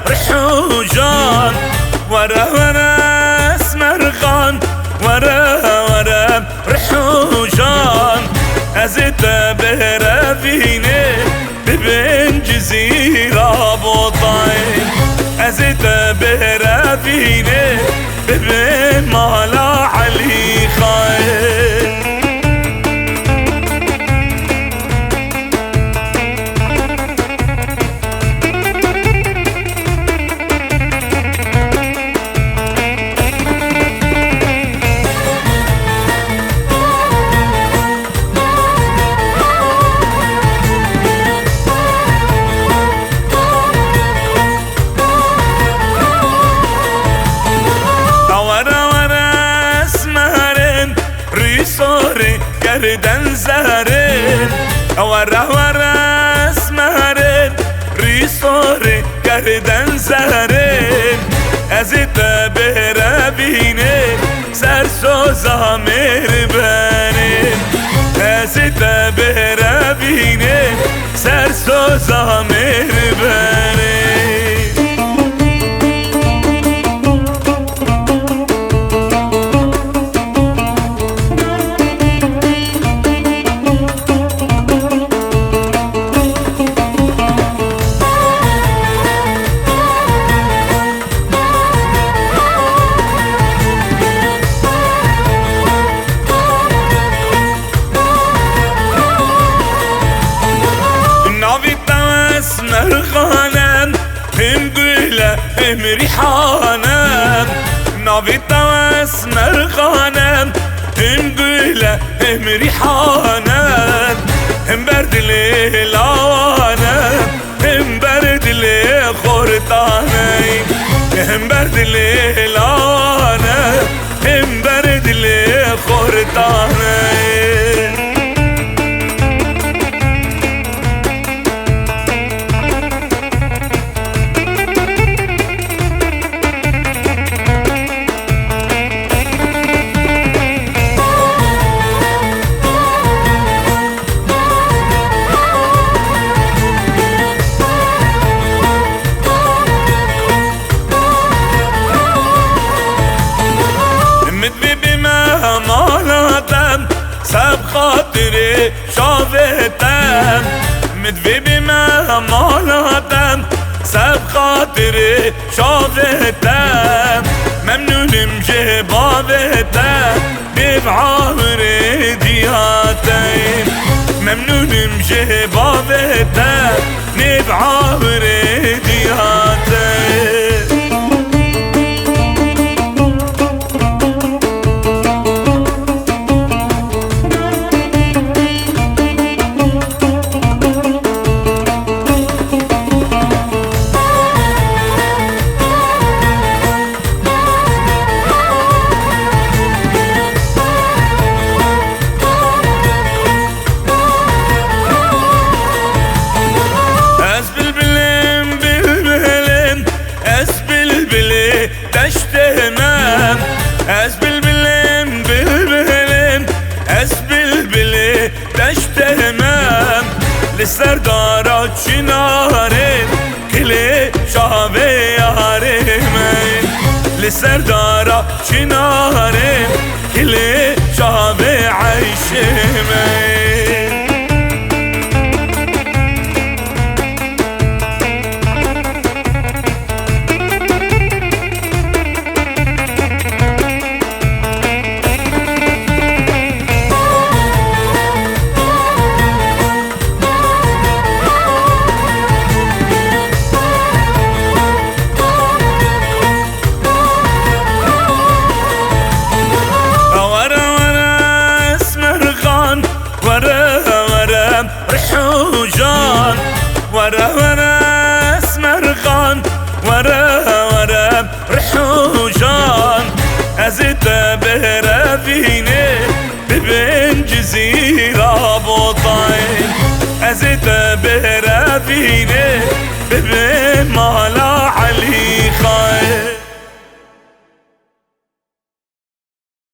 رحوجان ورا ورا اسمرغان ورا رحوجان ازت بهرا فيني ببن جزيرة بوطين ازت بهرا فيني ببن مالا علي خاين گردن زهرین ورا اسمرین ریسوری گردن زهرین ازت بهرا بینه سرسوزا مهربانین ازت بهرا بینه سرسوزا مهربانین مرغانم هم قيلة هم ريحانم نافي طواس مرغانم هم قيلة هم ريحانم هم برد لي لاوانم هم برد لي خورتانم هم برد لي لاوانم هم برد لي خورتانم سب خاطري شافتم مدفي بما مالاتم سب خاطري شافتم ممنون مجبابتم ببعامري دياتين ممنون مجبابتم ببعامري دياتين تشتهمم از بلبلم بلبلم از بلبلی تشتهمم لسردارا چنارم کلی شاوه یارم لسردارا چنارم کلی شاوه عیشم رحوجان ورا اسمرغان ورا رحوجان ازت بهرا فيني ببن جزيرة بوطين ازت بهرا فيني ببن مالا